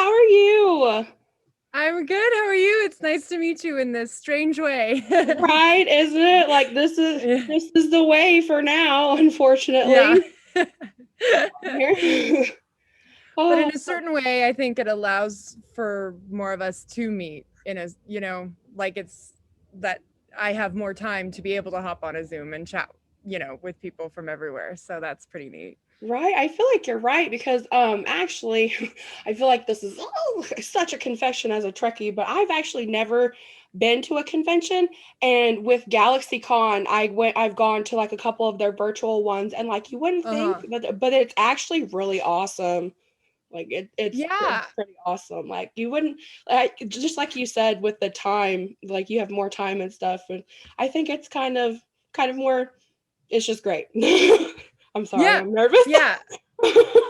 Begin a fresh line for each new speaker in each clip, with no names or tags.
How are you?
I'm good. How are you? It's nice to meet you in this strange way.
Right, isn't it? Like this is
Yeah.
this is the way for now,
Yeah.
unfortunately. Here.
But in
Oh,
a certain way, I think it allows for more of us to meet in a, like it's that I have more time to be able to hop on a Zoom and chat, with people from everywhere. So that's pretty neat.
right. I feel like you're right because actually I feel like this is such a confession as a Trekkie, but I've actually never been to a convention, and with GalaxyCon I've gone to like a couple of their virtual ones, and like you wouldn't think
Uh-huh.
but it's actually really awesome. Like it's
Yeah.
pretty awesome. Like you wouldn't, like, just like you said with the time, like you have more time and stuff, and I think it's kind of more. It's just great. I'm sorry,
Yeah.
I'm nervous.
Yeah.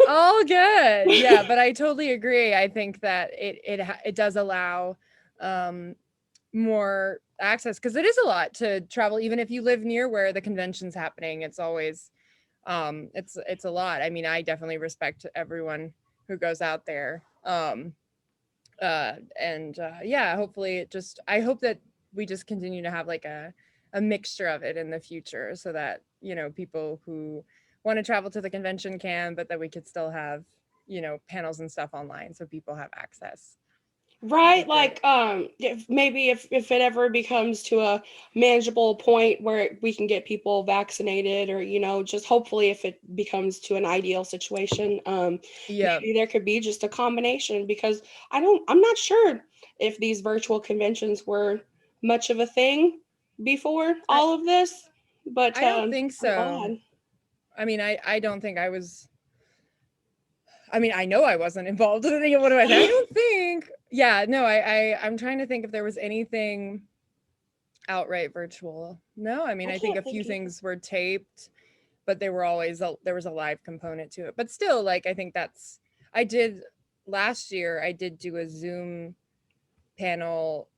All good. Yeah, but I totally agree. I think that it does allow um more access because it is a lot to travel even if you live near where the convention's happening. It's always it's a lot. I mean, I definitely respect everyone who goes out there. And Yeah, hopefully I hope that we just continue to have like a mixture of it in the future so that, people who want to travel to the convention can, but that we could still have, panels and stuff online so people have access. That'd be
Right,
great.
like if maybe if it ever becomes to a manageable point where we can get people vaccinated, or just hopefully if it becomes to an ideal situation,
Yeah.
maybe there could be just a combination, because I'm not sure if these virtual conventions were much of a thing before
I
all of this, but
I don't think
I'm
so.
glad.
I mean, I don't think I was. I mean, I know I wasn't involved in it. What do I say? I don't think. Yeah, no, I'm trying to think if there was anything outright virtual. No, I mean,
I
I think a
can't
few
think either.
things were taped, but they were always there was a live component to it. But still, like I think that's I did last year. I did do a Zoom panel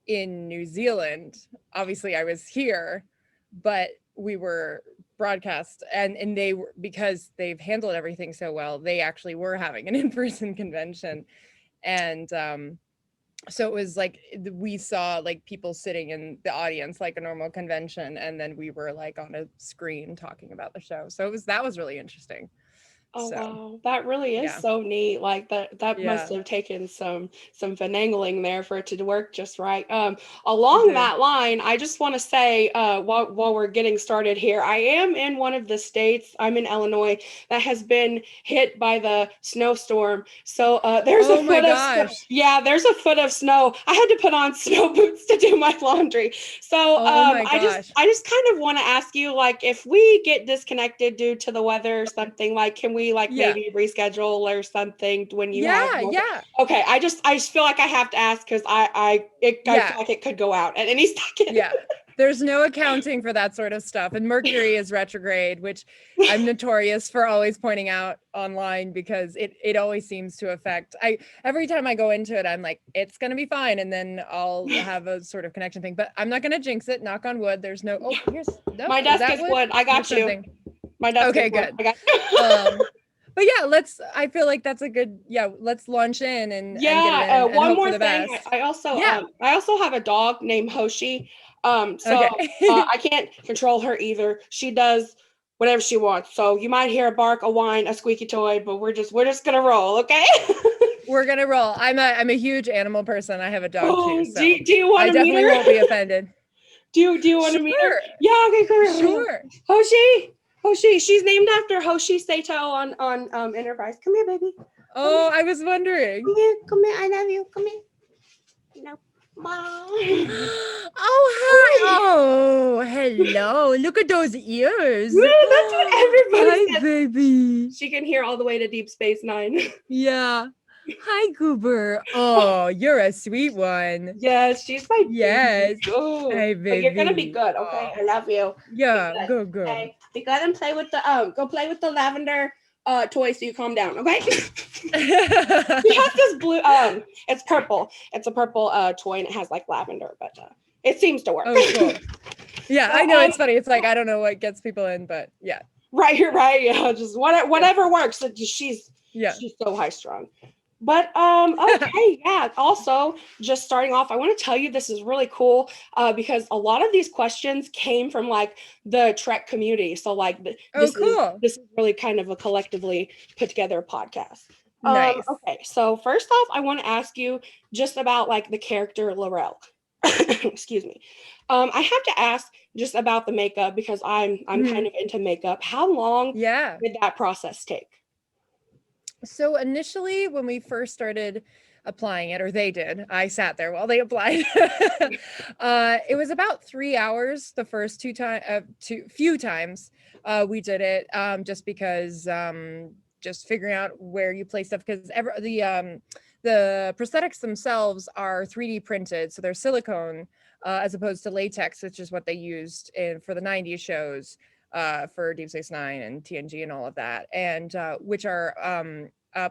in New Zealand. Obviously, I was here, but we were broadcast and they were, because they've handled everything so well, they actually were having an in-person convention. And so it was like we saw like people sitting in the audience like a normal convention, and then we were like on a screen talking about the show. So that was really interesting.
Oh
So
wow, that really is
yeah.
so neat. Like that must
Yeah.
have taken some finagling there for it to work just right. Along
Okay.
that line, I just want to say, while we're getting started here, I am in one of the states. I'm in Illinois that has been hit by the snowstorm. So there's a
Oh my
foot of snow.
gosh.
Yeah, there's a foot of snow. I had to put on snow boots to do my laundry. So
Oh my
I just
gosh.
I just kind of want to ask you, like, if we get disconnected due to the weather or something, like, can we like
Yeah.
maybe reschedule or something when you have
Yeah.
more?
Yeah.
Okay, I just feel like I have to ask because I feel
Yeah.
like it could go out at any second.
Yeah. There's no accounting for that sort of stuff. And Mercury is retrograde, which I'm notorious for always pointing out online because it always seems to affect. I Every time I go into it, I'm like, it's gonna be fine. And then I'll have a sort of connection thing. But I'm not gonna jinx it, knock on wood. There's no here's no,
My
is
desk
that
is
wood?
wood. I
That's
got you.
something.
My desk is
Okay,
wood.
good.
I got you.
But yeah, I feel like that's a good, yeah, let's launch in and get it
Yeah,
in and
one
hope for
more
the
thing.
best.
I
Yeah.
I also have a dog named Hoshi. So
Okay.
I can't control her either. She does whatever she wants. So you might hear a bark, a whine, a squeaky toy, but we're just gonna roll, okay?
We're gonna roll. I'm a huge animal person. I have a dog too,
Oh,
so
do you want
I
to meet
definitely won't
her?
be offended.
Do you want to meet her?
Sure.
Yeah, okay, cool.
Sure.
Hoshi, Hoshi. She's named after Hoshi Sato on Enterprise. Come here, baby. Come
Oh,
here.
I was wondering.
Come here. Come here. I love you. Come here. No. Mom.
Oh, hi. Oh, hello. Look at those ears.
Yeah, that's what everybody
Hi,
says.
baby.
She can hear all the way to Deep Space Nine.
Yeah. Hi, Goober. Oh, you're a sweet one.
Yes, she's my baby.
Yes.
Oh,
Hi,
but you're gonna be
baby.
good, okay?
Oh,
I love you. Be
yeah.
good.
Go, go.
Okay, be good and play with the go play with the lavender toy so you calm down, okay? She has this blue it's purple. It's a purple toy, and it has like lavender, but it seems to work.
Oh, cool. Yeah,
So
I know it's funny. It's like I don't know what gets people in, but yeah,
right, you're right. Yeah, just whatever works. She's
yeah.
she's so high strung. But okay, yeah. Also, just starting off, I want to tell you this is really cool because a lot of these questions came from like the Trek community. So like
Oh, cool.
this is really kind of a collectively put together podcast.
Nice.
Okay, so first off, I want to ask you just about like the character Laurel. Excuse me. I have to ask just about the makeup because I'm kind
Mhm.
of into makeup. How long
Yeah.
did that process take?
So initially, when we first started applying it, or they did, I sat there while they applied. It was about 3 hours the first two few times we did it, just because just figuring out where you place stuff because the prosthetics themselves are 3D printed, so they're silicone as opposed to latex, which is what they used for the '90s shows. For Deep Space Nine and TNG and all of that, and which are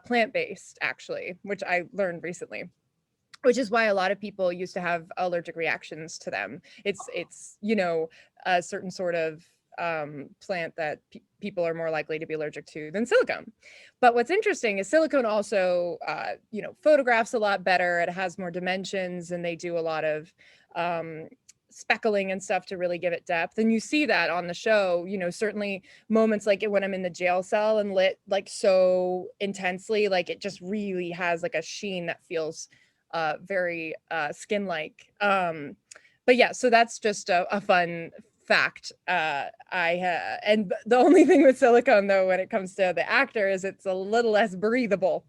plant-based actually, which I learned recently, which is why a lot of people used to have allergic reactions to them. It's a certain sort of plant that people are more likely to be allergic to than silicone. But what's interesting is silicone also photographs a lot better. It has more dimensions, and they do a lot of speckling and stuff to really give it depth, and you see that on the show. Certainly moments like it when I'm in the jail cell and lit like so intensely, like it just really has like a sheen that feels very skin like. But yeah, so that's just a fun fact. And the only thing with silicone though, when it comes to the actor, is it's a little less breathable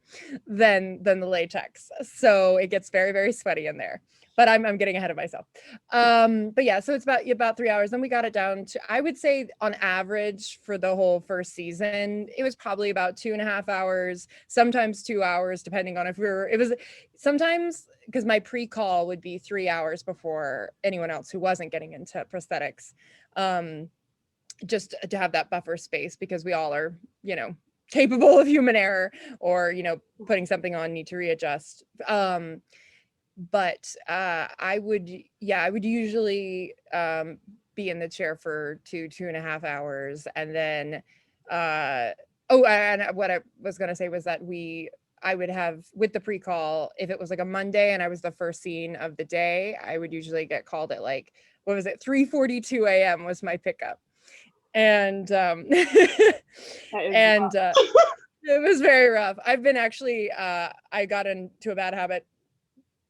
than the latex, so it gets very very sweaty in there. But I'm getting ahead of myself. But yeah, so it's about 3 hours. Then we got it down to, I would say on average for the whole first season, it was probably about 2.5 hours, sometimes 2 hours, depending on if it was sometimes, because my pre-call would be 3 hours before anyone else who wasn't getting into prosthetics, just to have that buffer space, because we all are, capable of human error, or, putting something on, need to readjust. But I would usually be in the chair for 2.5 hours, and then and what I was going to say was that I would have, with the pre-call, if it was like a Monday and I was the first scene of the day, I would usually get called at like, what was it, 3:42 a.m. was my pickup. And
That is
and it was very rough. I've been actually I got into a bad habit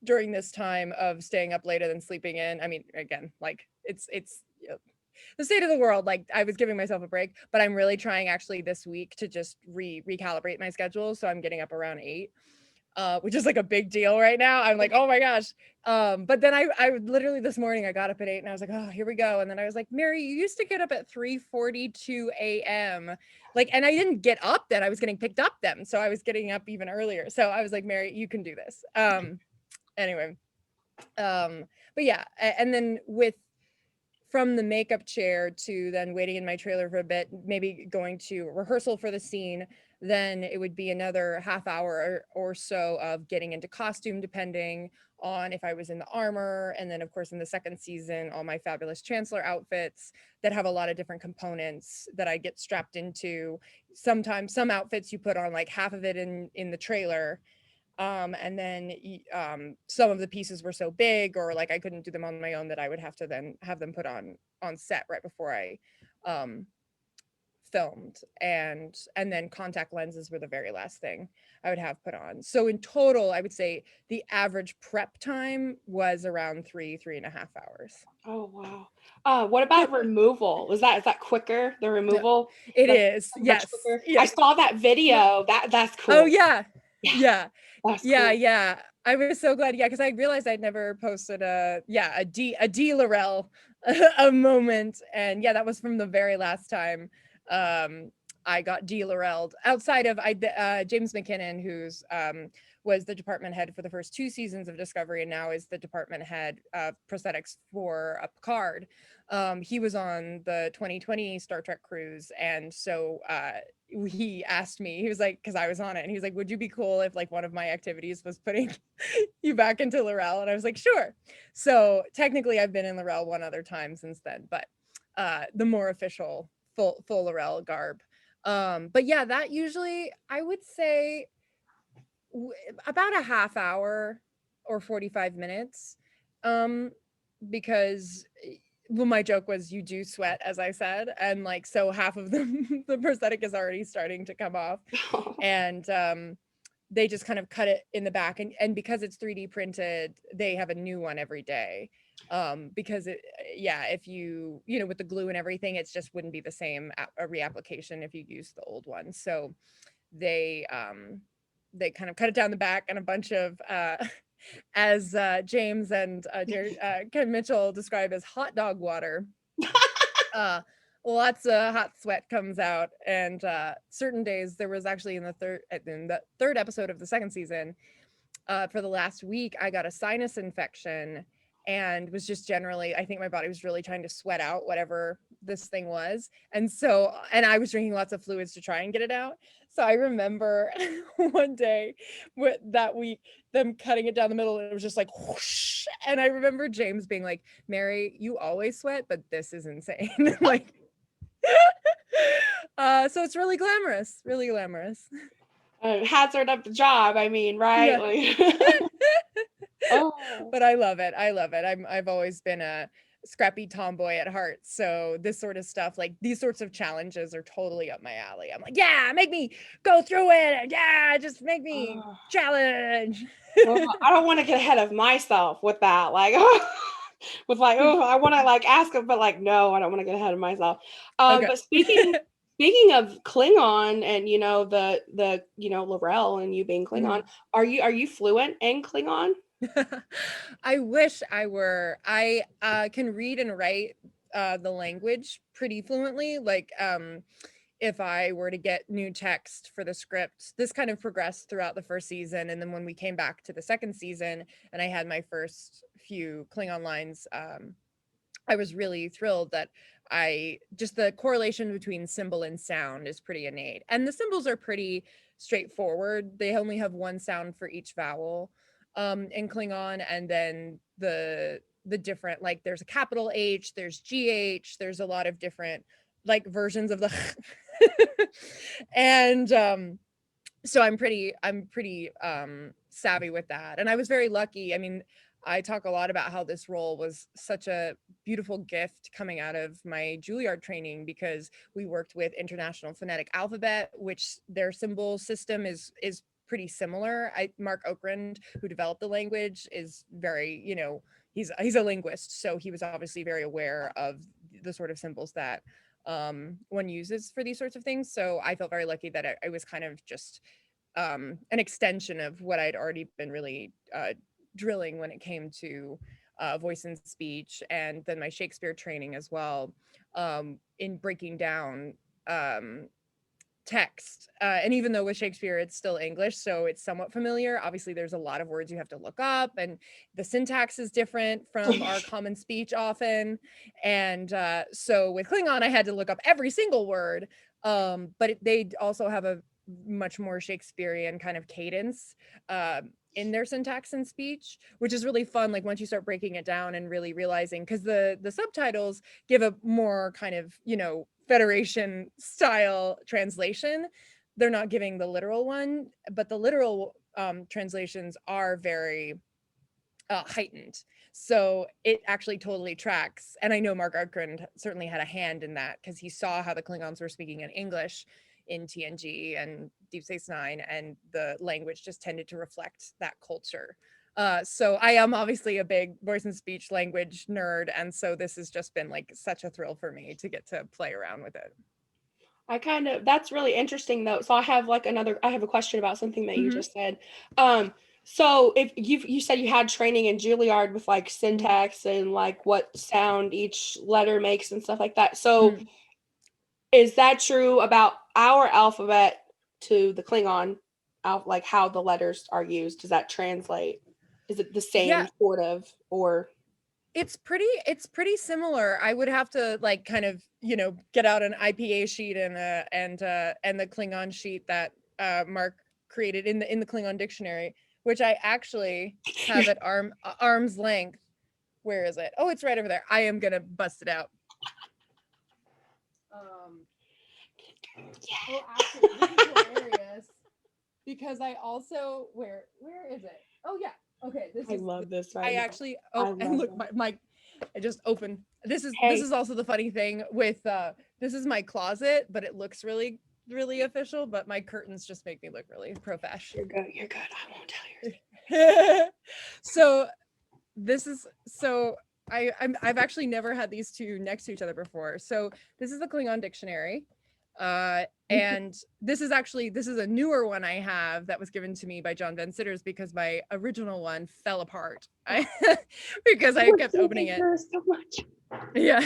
during this time of staying up later than sleeping in. I mean, again, like it's the state of the world. Like, I was giving myself a break, but I'm really trying actually this week to just recalibrate my schedule. So I'm getting up around 8, which is like a big deal right now. I'm like, oh my gosh. But then I literally this morning I got up at 8 and I was like, oh, here we go. And then I was like, Mary, you used to get up at 3:42 a.m. Like, and I didn't get up then. I was getting picked up then. So I was getting up even earlier. So I was like, Mary, you can do this. Anyway, but yeah, and then from the makeup chair to then waiting in my trailer for a bit, maybe going to rehearsal for the scene, then it would be another half hour or so of getting into costume, depending on if I was in the armor. And then of course in the second season, all my fabulous Chancellor outfits that have a lot of different components that I get strapped into. Sometimes some outfits you put on like half of it in the trailer, and then some of the pieces were so big, or like I couldn't do them on my own, that I would have to then have them put on set right before I um filmed. And then contact lenses were the very last thing I would have put on. So in total, I would say the average prep time was around 3.5 hours.
Oh wow. What about removal? Is that quicker? The removal,
It
like
is,
much
yes,
quicker. I
yes.
saw that video. That's
Oh
cool.
yeah,
Yeah,
yeah.
that's
Yeah,
cool.
yeah. I was so glad. Yeah, because I realized I'd never posted a D Laurel a moment. And yeah, that was from the very last time I got D Laurelled. Outside of James McKinnon, who's was the department head for the first 2 seasons of Discovery, and now is the department head of prosthetics for Picard. He was on the 2020 Star Trek cruise, and so he asked me, he was like, because I was on it, and he was like, would you be cool if like one of my activities was putting you back into Laurel? And I was like, sure. So technically I've been in Laurel one other time since then, but the more official full Laurel garb. But yeah, that usually I would say about a half hour or 45 minutes. Um, because well, my joke was you do sweat, as I said, and like so half of the prosthetic is already starting to come off, and they just kind of cut it in the back, and because it's 3D printed, they have a new one every day. Because it, yeah, if you know, with the glue and everything, it just wouldn't be the same a reapplication if you use the old one. So they they kind of cut it down the back, and a bunch of as James and Ken Mitchell describe as hot dog water. uh Lots of hot sweat comes out, and certain days, there was actually in the third episode of the second season, for the last week, I got a sinus infection, and was just generally, I think my body was really trying to sweat out whatever this thing was. And so, and I was drinking lots of fluids to try and get it out. So I remember one day with that week, them cutting it down the middle, and it was just like whoosh. And I remember James being like, Mary, you always sweat, but this is insane. Like, so it's really glamorous, really glamorous.
Hazard up the job, I mean, right?
Yeah.
Like, oh.
But I love it. I love it. I've always been a scrappy tomboy at heart. So this sort of stuff, like these sorts of challenges, are totally up my alley. I'm like, yeah, make me go through it. Yeah, just make me challenge.
Well, I don't want to get ahead of myself with that. Like, with like, oh, I want to like ask him, but like, no, I don't want to get ahead of myself.
Okay.
But speaking of Klingon, and you know the you know Laurel and you being Klingon, are you fluent in Klingon?
I wish I were. I can read and write the language pretty fluently. Like, if I were to get new text for the script, this kind of progressed throughout the first season. And then when we came back to the second season and I had my first few Klingon lines, I was really thrilled that just the correlation between symbol and sound is pretty innate. And the symbols are pretty straightforward. They only have one sound for each vowel in Klingon. And then the different, like there's a capital H, there's GH, there's a lot of different like versions of the and so I'm pretty savvy with that. And I was very lucky. I mean, I talk a lot about how this role was such a beautiful gift coming out of my Julliard training, because we worked with International Phonetic Alphabet, which their symbol system is pretty similar. Mark Okrand, who developed the language, is very, you know, he's a linguist, so he was obviously very aware of the sort of symbols that one uses for these sorts of things. So I felt very lucky that I was kind of just an extension of what I'd already been really drilling when it came to voice and speech, and then my Shakespeare training as well, in breaking down text. And even though with Shakespeare it's still English, so it's somewhat familiar, obviously there's a lot of words you have to look up, and the syntax is different from our common speech often. And so with Klingon, I had to look up every single word, but they also have a much more Shakespearean kind of cadence in their syntax and speech, which is really fun. Like once you start breaking it down and really realizing, because the subtitles give a more kind of, you know, Federation style translation, they're not giving the literal one, but the literal translations are very heightened. So it actually totally tracks. And I know Mark Okrand certainly had a hand in that, because he saw how the Klingons were speaking in English in TNG and Deep Space Nine, and the language just tended to reflect that culture. So I am obviously a big voice and speech language nerd, and so this has just been like such a thrill for me to get to play around with it.
That's really interesting though. So I have a question about something that you just said. So if you said you had training in Juilliard with like syntax and like what sound each letter makes and stuff like that. So is that true about our alphabet to the Klingon, like how the letters are used? Does that translate? Is it the same sort of, or?
It's pretty similar. I would have to like kind of, you know, get out an IPA sheet and the Klingon sheet that Mark created in the Klingon dictionary, which I actually have at arm's length. Where is it? Oh, it's right over there. I am gonna bust it out. Oh, actually, this is hilarious. because I also where is it? Oh yeah. Okay,
I love this right
I
now.
actually
I
and
love
look
that.
my I just opened. This
Hey,
is also the funny thing with this is my closet, but it looks really official, but my curtains just make me look really profesh.
you're good. You're good. I won't tell yours.
So this is so I've actually never had these two next to each other before. So this is the Klingon dictionary. And this is a newer one I have that was given to me by John Van Sitters because my original one fell apart. Because I kept opening it.
So much.
Yeah.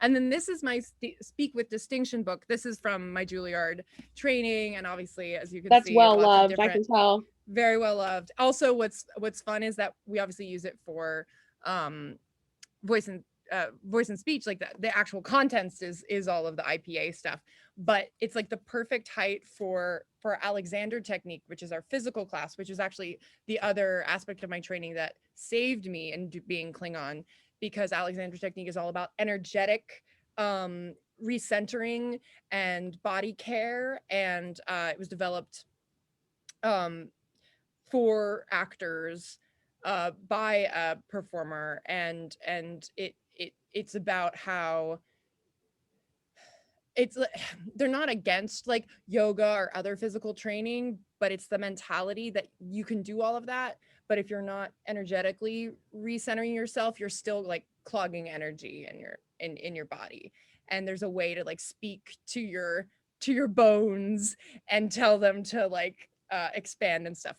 And then this is my Speak with Distinction book. This is from my Juilliard training, and obviously, as you can
That's
see,
well
lots of
loved. I
different,
can tell.
very well loved. Also, what's fun is that we obviously use it for um voice and voice and speech, like the actual contents is all of the IPA stuff, but it's like the perfect height for Alexander technique, which is our physical class, which is actually the other aspect of my training that saved me in being Klingon, because Alexander technique is all about energetic recentering and body care, and it was developed um for actors by a performer, and it's about how it's they're not against like yoga or other physical training, but it's the mentality that you can do all of that, but if you're not energetically recentering yourself, you're still like clogging energy in your body, and there's a way to like speak to your bones and tell them to like expand and stuff.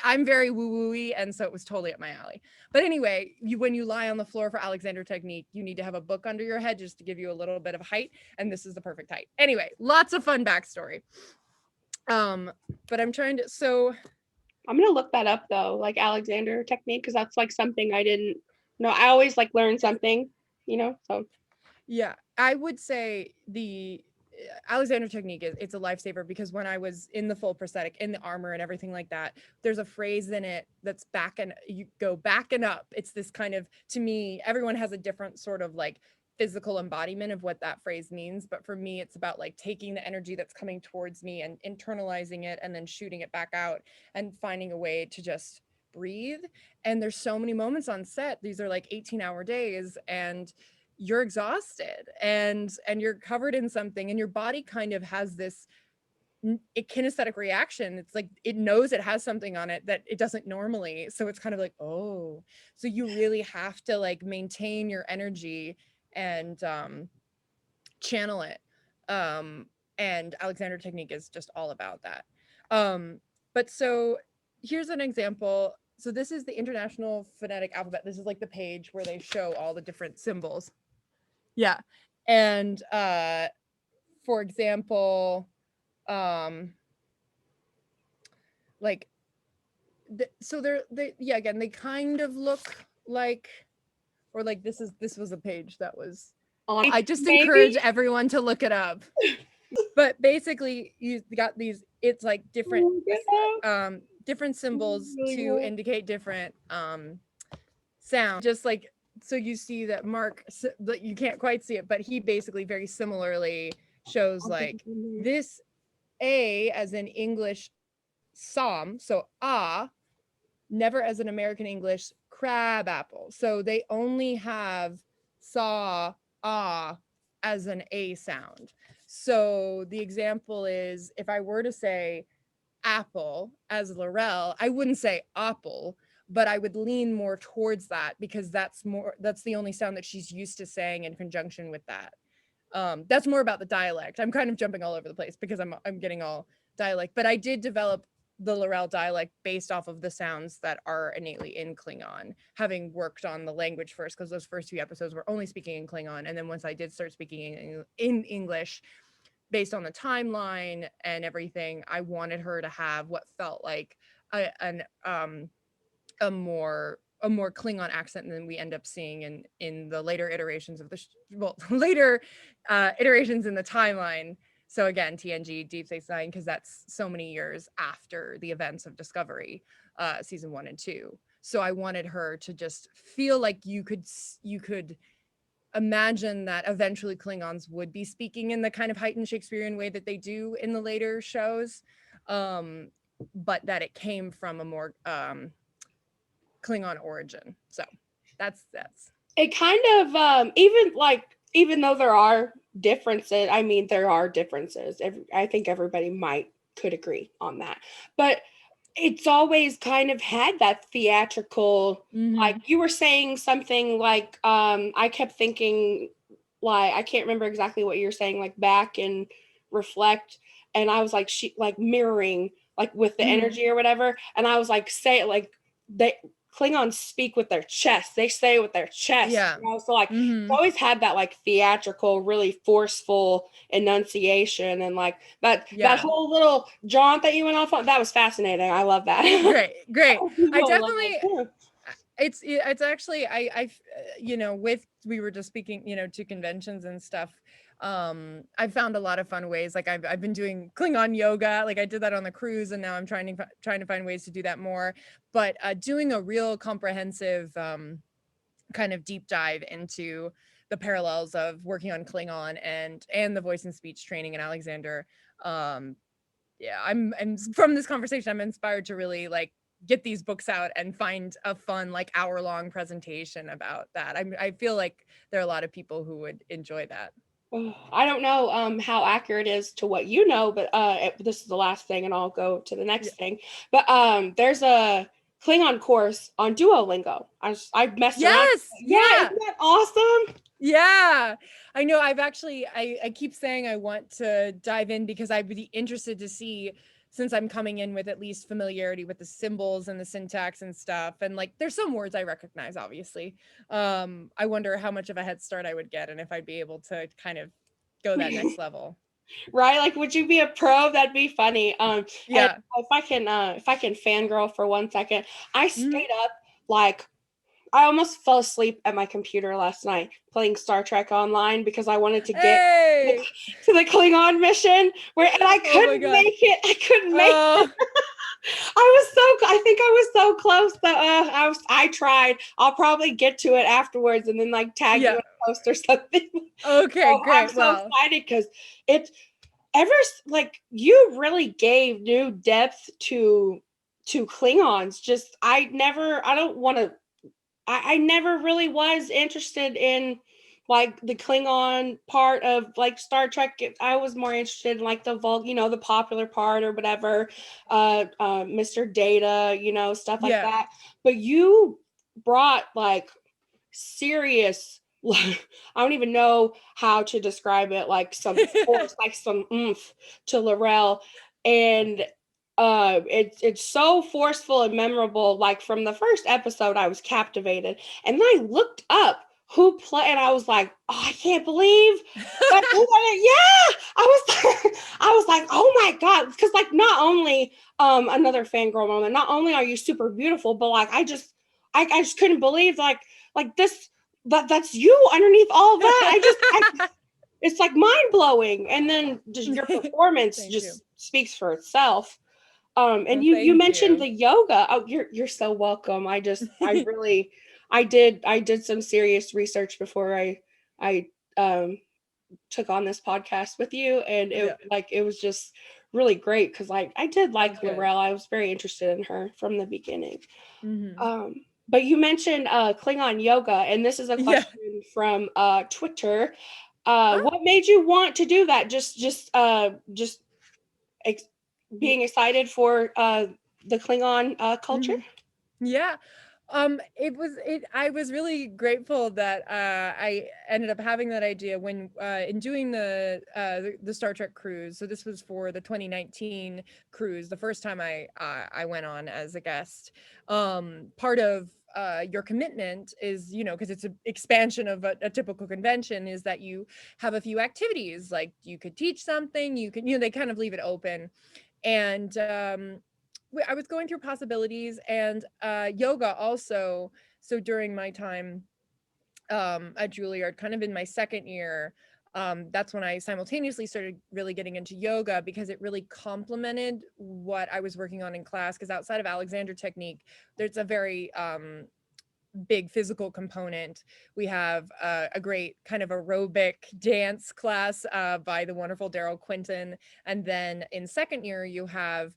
I'm very woo-woo-y, and so it was totally up my alley. But anyway, when you lie on the floor for Alexander technique, you need to have a book under your head just to give you a little bit of height, and this is the perfect height. Anyway, lots of fun backstory. But I'm trying to
I'm gonna look that up though, like Alexander technique, because that's like something I didn't know. I always like learn something, So
yeah, I would say the Alexander technique it's a lifesaver, because when I was in the full prosthetic, in the armor and everything like that, there's a phrase in it that's back and you go back and up. It's this kind of, to me, everyone has a different sort of like physical embodiment of what that phrase means, but for me it's about like taking the energy that's coming towards me and internalizing it and then shooting it back out and finding a way to just breathe. And there's so many moments on set, these are like 18-hour days, and you're exhausted and you're covered in something, and your body kind of has this kinesthetic reaction. It's like it knows it has something on it that it doesn't normally, so it's kind of like, oh, so you really have to like maintain your energy and channel it. And Alexander technique is just all about that. But so here's an example. So this is the International Phonetic Alphabet. This is like the page where they show all the different symbols. Yeah. And for example, like so they yeah, again, they kind of look like, or like this was a page that was, I just encourage everyone to look it up. But basically you got these, it's like different different symbols
really
to
cool.
indicate different sound, just like, so you see that Mark, you can't quite see it, but he basically very similarly shows like this A as in English psalm, so never as an American English crab apple. So they only have saw, as an A sound. So the example is, if I were to say apple as Laurel, I wouldn't say apple, but I would lean more towards that because that's the only sound that she's used to saying in conjunction with that. That's more about the dialect. I'm kind of jumping all over the place because I'm getting all dialect, but I did develop the Laurel dialect based off of the sounds that are innately in Klingon, having worked on the language first, because those first few episodes were only speaking in Klingon, and then once I did start speaking in English, based on the timeline and everything, I wanted her to have what felt like a more Klingon accent than we end up seeing in the later iterations of later iterations in the timeline. So again, TNG, Deep Space Nine, because that's so many years after the events of Discovery, season 1 and 2. So I wanted her to just feel like you could imagine that eventually Klingons would be speaking in the kind of heightened Shakespearean way that they do in the later shows. but that it came from a more Klingon origin. So that's
It kind of even though there are differences, I mean there are differences. I think everybody could agree on that. But it's always kind of had that theatrical, like you were saying something like I kept thinking, like I can't remember exactly what you're saying, like back and reflect, and I was like she like mirroring like with the energy or whatever, and I was like say it like they Klingons speak with their chest. They say it with their chest.
Yeah.
You know? So like it's always had that like theatrical, really forceful enunciation, and like that whole little jaunt that you went off on, that was fascinating. I love that.
Great. I definitely
it
it's actually I you know, with we were just speaking, you know, to conventions and stuff. I've found a lot of fun ways. Like I've been doing Klingon yoga. Like I did that on the cruise, and now I'm trying to find ways to do that more. But doing a real comprehensive kind of deep dive into the parallels of working on Klingon and the voice and speech training in Alexander. Yeah, I'm from this conversation, I'm inspired to really like get these books out and find a fun like hour-long presentation about that. I feel like there are a lot of people who would enjoy that.
I don't know how accurate it is to what you know, but this is the last thing, and I'll go to the next thing. But there's a Klingon course on Duolingo. I messed around. Yeah, isn't that awesome?
Yeah, I know. I've actually, I keep saying I want to dive in because I'd be interested to see, since I'm coming in with at least familiarity with the symbols and the syntax and stuff. And like, there's some words I recognize, obviously. I wonder how much of a head start I would get and if I'd be able to kind of go that next level.
Right? Like, would you be a pro? That'd be funny.
Yeah.
If I can fangirl for 1 second, I stayed up like I almost fell asleep at my computer last night playing Star Trek Online because I wanted to get to the Klingon mission and I couldn't make it. I couldn't make it. I think I was so close that I tried. I'll probably get to it afterwards and then like tag you in a post or something.
Okay, great.
I'm so excited because it's like you really gave new depth to Klingons. Just I never really was interested in like the Klingon part of like Star Trek. I was more interested in like the the popular part or whatever, Mr. Data, stuff like that. But you brought like serious, I don't even know how to describe it, like some force, like some oomph to L'Rell. And it's so forceful and memorable. Like from the first episode I was captivated, and then I looked up who played, and I was like, oh, I can't believe that. Yeah, I was like, oh my god, because like not only another fangirl moment, not only are you super beautiful, but like I just couldn't believe like this, that's you underneath all that. It's like mind blowing, and then just your performance just speaks for itself. And you mentioned the yoga. Oh, you're so welcome. I did some serious research before I took on this podcast with you, and it was just really great because like I did like L'Rell. I was very interested in her from the beginning. But you mentioned Klingon yoga, and this is a question from Twitter. What made you want to do that? Just being excited for the Klingon culture?
Yeah. I was really grateful that I ended up having that idea when in doing the Star Trek cruise. So this was for the 2019 cruise, the first time I went on as a guest. Part of your commitment is, because it's an expansion of a typical convention, is that you have a few activities, like you could teach something, you could, they kind of leave it open. And I was going through possibilities, and yoga also. So during my time at Julliard, kind of in my second year, that's when I simultaneously started really getting into yoga, because it really complemented what I was working on in class. Because outside of Alexander technique, there's a very big physical component. We have a great kind of aerobic dance class by the wonderful Daryl Quinton. And then in second year, you have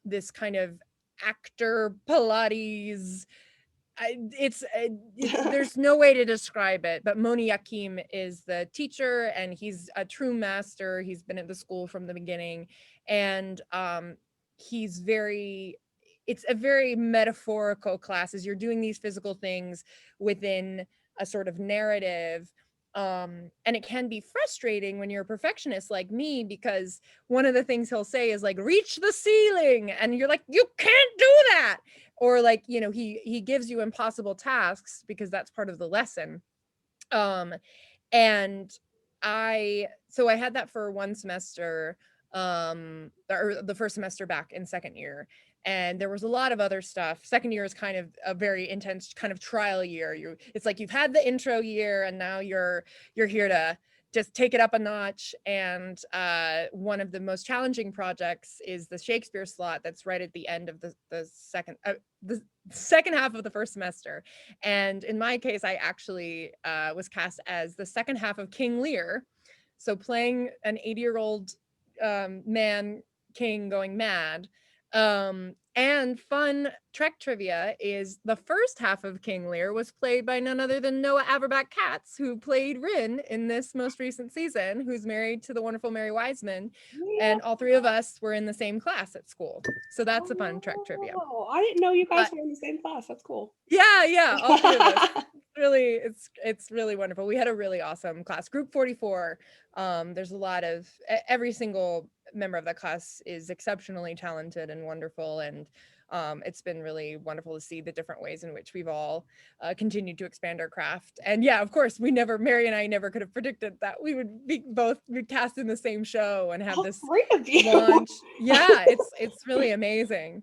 this kind of actor Pilates. There's no way to describe it, but Moni Yakim is the teacher, and he's a true master. He's been at the school from the beginning, and he's very it's a very metaphorical class, as you're doing these physical things within a sort of narrative. And it can be frustrating when you're a perfectionist like me, because one of the things he'll say is like, reach the ceiling, and you're like, you can't do that. Or like, you know, he gives you impossible tasks because that's part of the lesson. um and I had that for one semester, or the first semester back in second year. And there was a lot of other stuff. Second year is kind of a very intense kind of trial year. It's like you've had the intro year, and now you're here to just take it up a notch. And one of the most challenging projects is the Shakespeare slot that's right at the end of the second half of the first semester. And in my case, I actually was cast as the second half of King Lear. So playing an 80-year-old man king going mad. And fun Trek trivia is the first half of King Lear was played by none other than Noah Averback Katz, who played Rin in this most recent season, who's married to the wonderful Mary Wiseman.
Yeah.
And all three of us were in the same class at school. So that's a fun Trek trivia.
Oh, I didn't know you guys
But
were in the same class. That's cool.
yeah, all three of us. Really, it's really wonderful. We had a really awesome class. Group 44. There's a lot of every single member of that class is exceptionally talented and wonderful, and it's been really wonderful to see the different ways in which we've all continued to expand our craft. And yeah, of course, Mary and I never could have predicted that we would be cast in the same show and have
All
this
three of you.
launch. Yeah, it's really amazing.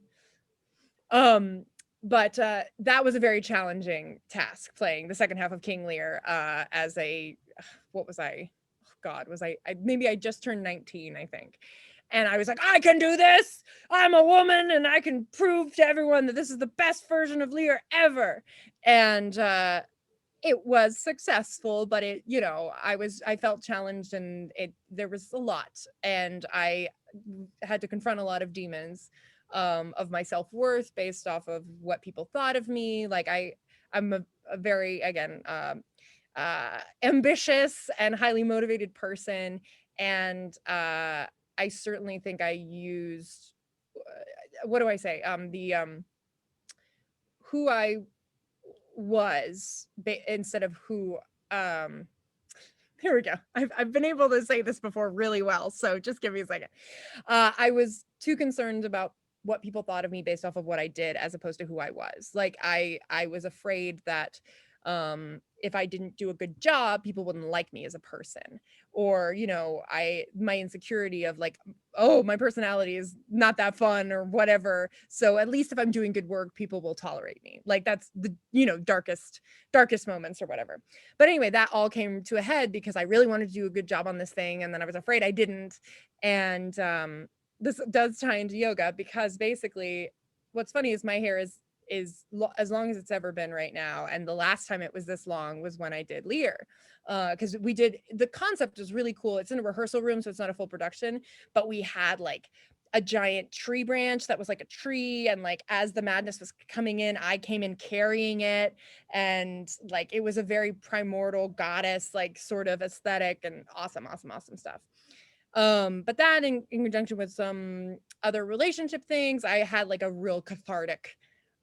But that was a very challenging task, playing the second half of King Lear as a, what was I? Oh God, was I maybe I just turned 19, I think. And I was like, I can do this. I'm a woman, and I can prove to everyone that this is the best version of Lear ever. And it was successful, but I felt challenged, and there was a lot, and I had to confront a lot of demons of my self-worth based off of what people thought of me. Like I'm a very, again, ambitious and highly motivated person. And I certainly think I used, what do I say? Who I was instead of who, here we go. I've been able to say this before really well, so just give me a second. I was too concerned about what people thought of me based off of what I did, as opposed to who I was. Like I was afraid that if I didn't do a good job, people wouldn't like me as a person. Or, my insecurity of like, oh, my personality is not that fun or whatever. So at least if I'm doing good work, people will tolerate me. Like that's the, darkest moments or whatever. But anyway, that all came to a head because I really wanted to do a good job on this thing. And then I was afraid I didn't. And this does tie into yoga, because basically what's funny is my hair is as long as it's ever been right now. And the last time it was this long was when I did Lear, because the concept was really cool. It's in a rehearsal room, so it's not a full production, but we had like a giant tree branch that was like a tree, and like as the madness was coming in, I came in carrying it, and like it was a very primordial goddess like sort of aesthetic, and awesome stuff. But that in conjunction with some other relationship things, I had like a real cathartic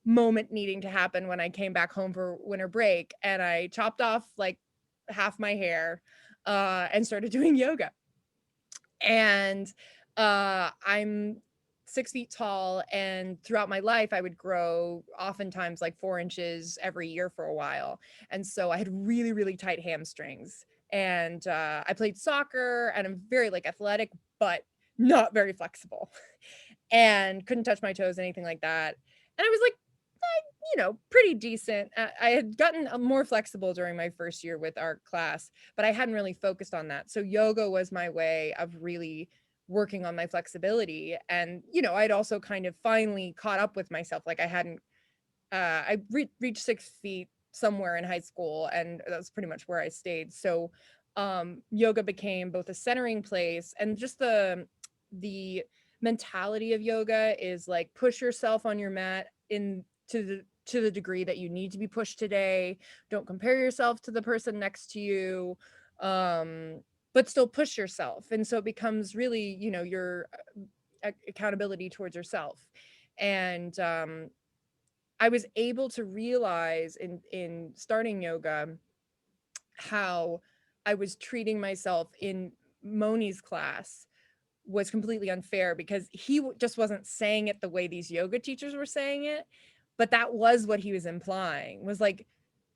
moment needing to happen when I came back home for winter break, and I chopped off like half my hair and started doing yoga. And I'm 6 feet tall, and throughout my life I would grow oftentimes like 4 inches every year for a while. And so I had really, really tight hamstrings, and I played soccer, and I'm very like athletic, but not very flexible and couldn't touch my toes, anything like that. And I was like, pretty decent. I had gotten more flexible during my first year with our class, but I hadn't really focused on that. So yoga was my way of really working on my flexibility. And, I'd also kind of finally caught up with myself. Like I hadn't, I reached 6 feet somewhere in high school, and that's pretty much where I stayed. So yoga became both a centering place, and just the mentality of yoga is like push yourself on your mat in to the degree that you need to be pushed today. Don't compare yourself to the person next to you, but still push yourself. And so it becomes really, you know, your accountability towards yourself. And I was able to realize in starting yoga how I was treating myself in Moni's class was completely unfair, because he just wasn't saying it the way these yoga teachers were saying it, but that was what he was implying, was like,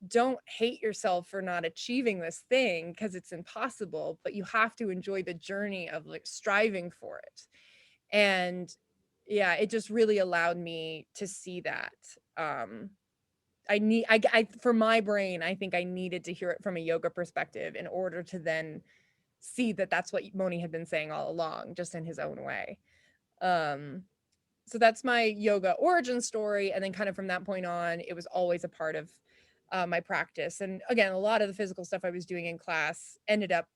don't hate yourself for not achieving this thing because it's impossible, but you have to enjoy the journey of like striving for it. And yeah, it just really allowed me to see that. I for my brain, I think I needed to hear it from a yoga perspective in order to then see that that's what Moni had been saying all along, just in his own way. Um, so that's my yoga origin story. And then kind of from that point on, it was always a part of my practice. And again, a lot of the physical stuff I was doing in class ended up,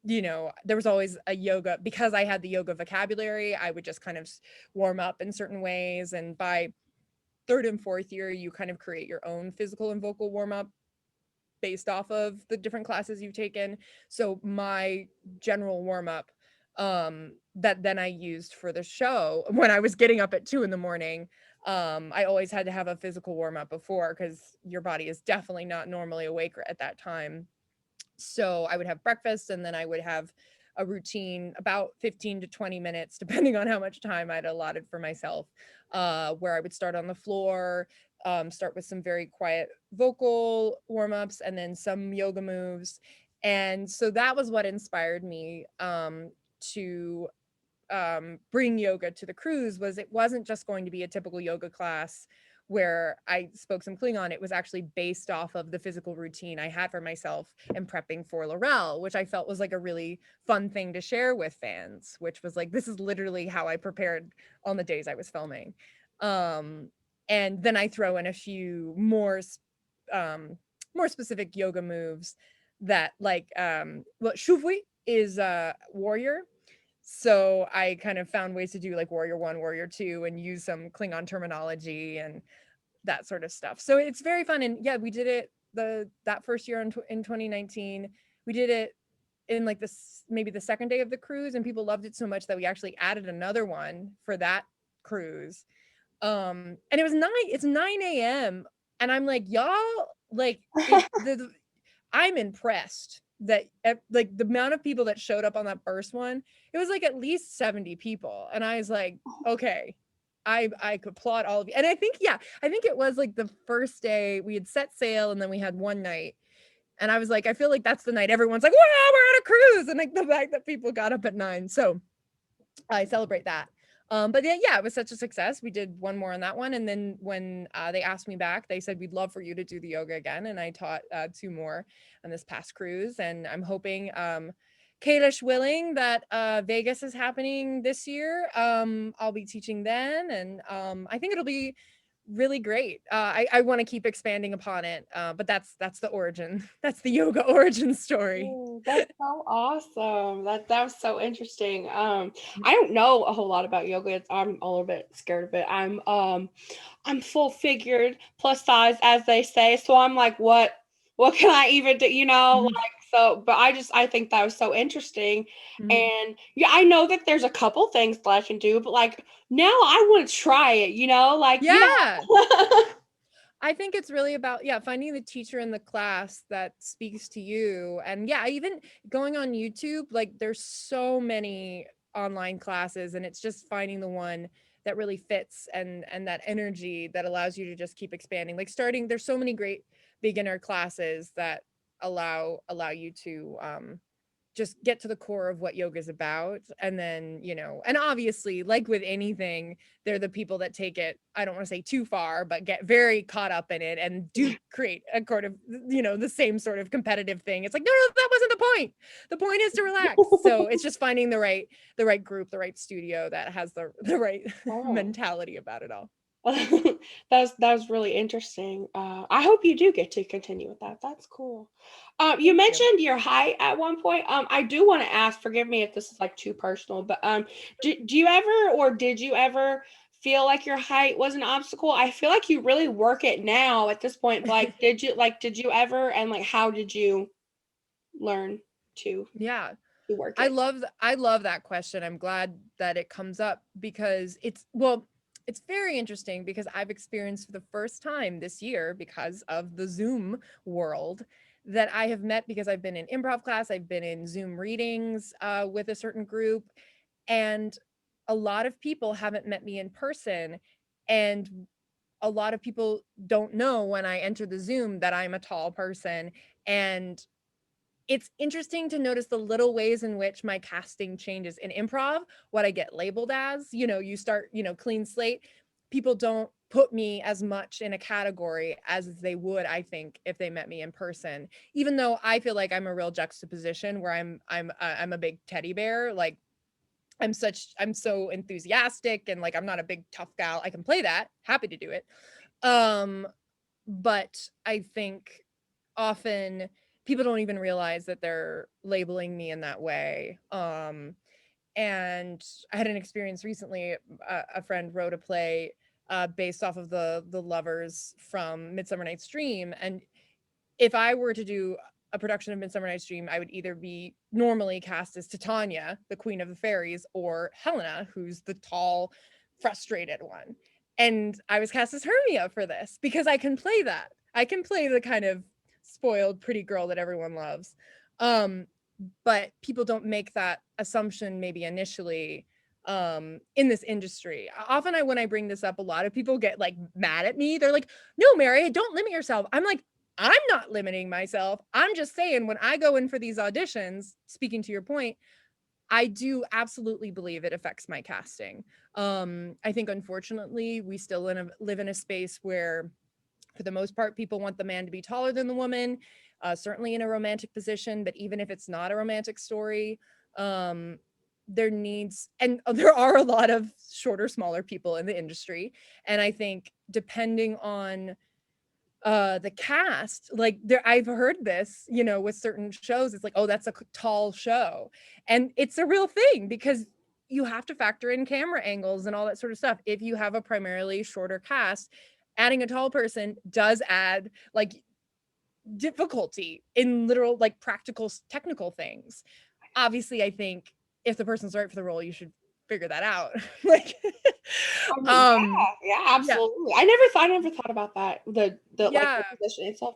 you know, there was always a yoga, because I had the yoga vocabulary, I would just kind of warm up in certain ways. And by third and fourth year, you kind of create your own physical and vocal warm up based off of the different classes you've taken. So my general warm up that then I used for the show, when I was getting up at 2 a.m, I always had to have a physical warm up before, because your body is definitely not normally awake at that time. So I would have breakfast, and then I would have a routine about 15 to 20 minutes, depending on how much time I'd allotted for myself, where I would start on the floor, start with some very quiet vocal warm-ups, and then some yoga moves. And so that was what inspired me to bring yoga to the cruise. Was it wasn't just going to be a typical yoga class where I spoke some Klingon. It was actually based off of the physical routine I had for myself and prepping for Laurel, which I felt was like a really fun thing to share with fans, which was like, this is literally how I prepared on the days I was filming. And then I throw in a few more specific yoga moves that, like, well, Shuvui is warrior. So I kind of found ways to do like warrior 1, warrior 2, and use some Klingon terminology and that sort of stuff. So it's very fun. And yeah, we did it that first year in 2019. We did it in like this, maybe the second day of the cruise, and people loved it so much that we actually added another one for that cruise. And it's 9 a.m. and I'm like, y'all, like, I'm impressed that like the amount of people that showed up on that first one, it was like at least 70 people. And I was like, okay, I could applaud all of you. And I think it was like the first day we had set sail, and then we had one night. And I was like, I feel like that's the night everyone's like, wow, we're on a cruise. And like the fact that people got up at 9. So I celebrate that. But yeah, it was such a success. We did one more on that one. And then when they asked me back, they said, we'd love for you to do the yoga again. And I taught 2 more on this past cruise. And I'm hoping, Kalish willing, that Vegas is happening this year. I'll be teaching then. And I think it'll be really great. I want to keep expanding upon it. But that's the origin. That's the yoga origin story.
Ooh, that's so awesome. That was so interesting. I don't know a whole lot about yoga. I'm a little bit scared of it. I'm full figured, plus size, as they say. So I'm like, what can I even do? You know,
Mhm.
like, so. But I think that was so interesting.
Mhm.
And yeah, I know that there's a couple things that I can do, but like now I want to try it. You know, like yeah.
Yeah. I think it's really about, yeah, finding the teacher in the class that speaks to you. And yeah, even going on YouTube, like there's so many online classes, and it's just finding the one that really fits, and that energy that allows you to just keep expanding. Like starting, there's so many great beginner classes that allow you to just get to the core of what yoga is about. And then, you know, and obviously, like with anything, they're the people that take it, I don't want to say too far, but get very caught up in it and do create a sort of, you know, the same sort of competitive thing. It's like, no, that wasn't the point. The point is to relax. So it's just finding the right group, the right studio that has the right
Oh.
mentality about it all.
That was really interesting. I hope you do get to continue with that. That's cool. You
Thank you.
mentioned your height at one point. I do want to ask. Forgive me if this is like too personal, but do you ever or did you ever feel like your height was an obstacle? I feel like you really work it now at this point. But did you ever, and like how did you learn to
Yeah.
to work
I
it?
love I love that question. I'm glad that it comes up because it's well, it's very interesting because I've experienced for the first time this year because of the Zoom world that I have met because I've been in improv class, I've been in Zoom readings with a certain group, and a lot of people haven't met me in person, and a lot of people don't know when I enter the Zoom that I'm a tall person, and it's interesting to notice the little ways in which my casting changes. In improv, what I get labeled as, you start, clean slate. People don't put me as much in a category as they would, I think, if they met me in person. Even though I feel like I'm a real juxtaposition where I'm a big teddy bear. Like I'm so enthusiastic and like I'm not a big tough gal. I can play that, happy to do it. Um, but I think often people don't even realize that they're labeling me in that way. And I had an experience recently. A friend wrote a play based off of the lovers from Midsummer Night's Dream, and if I were to do a production of Midsummer Night's Dream, I would either be normally cast as Titania, the Queen of the Fairies, or Helena, who's the tall, frustrated one. And I was cast as Hermia for this because I can play that. I can play the kind of spoiled, pretty girl that everyone loves. Um, but people don't make that assumption maybe initially in this industry. Often when I bring this up, a lot of people get like mad at me. They're like, no, Mary, don't limit yourself. I'm like, I'm not limiting myself. I'm just saying when I go in for these auditions, speaking to your point, I do absolutely believe it affects my casting. I think unfortunately we still live in a space where for the most part people want the man to be taller than the woman, certainly in a romantic position, but even if it's not a romantic story, um, there needs and there are a lot of shorter, smaller people in the industry. And I think depending on the cast, like there I've heard this, with certain shows, it's like, oh, that's a tall show, and it's a real thing because you have to factor in camera angles and all that sort of stuff. If you have a primarily shorter cast, adding a tall person does add like difficulty in literal, like practical technical things. Obviously I think if the person's right for the role, you should figure that out. Like um
Yeah,
yeah,
absolutely. I never thought about that. The like the
yeah.
position itself.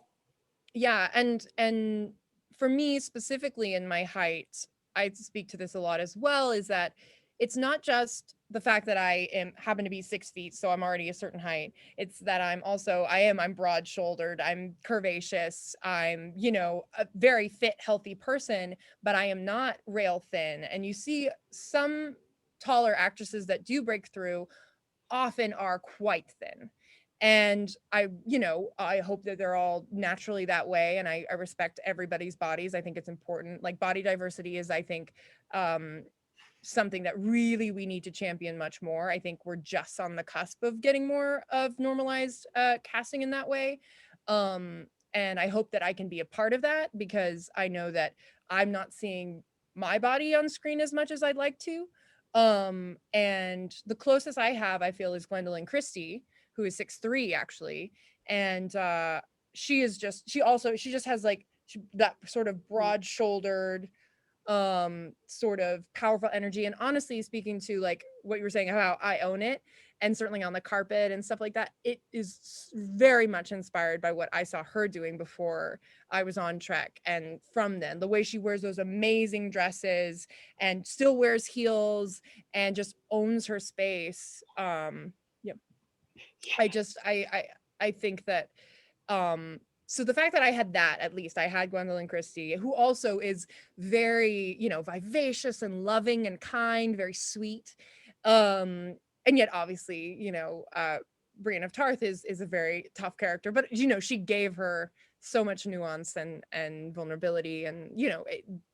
Yeah, and for me specifically in my height, I speak to this a lot as well, is that it's not just the fact that I am happen to be 6 feet, so I'm already a certain height. It's that I'm broad shouldered, I'm curvaceous, I'm, a very fit, healthy person, but I am not rail thin. And you see some taller actresses that do break through often are quite thin. And I hope that they're all naturally that way. And I respect everybody's bodies. I think it's important. Like body diversity is, I think, um, something that really we need to champion much more. I think we're just on the cusp of getting more of normalized casting in that way. And I hope that I can be a part of that because I know that I'm not seeing my body on screen as much as I'd like to. And the closest I have, I feel, is Gwendolyn Christie, who is 6'3" actually. And she just has like that sort of broad shouldered, sort of powerful energy. And honestly, speaking to like what you were saying about I own it, and certainly on the carpet and stuff like that, it is very much inspired by what I saw her doing before I was on Trek. And from then, the way she wears those amazing dresses and still wears heels and just owns her space. Yeah, I just I think that so the fact that I had that, at least I had Gwendolyn Christie, who also is very, vivacious and loving and kind, very sweet. And yet obviously, Brienne of Tarth is a very tough character, but she gave her so much nuance and vulnerability. And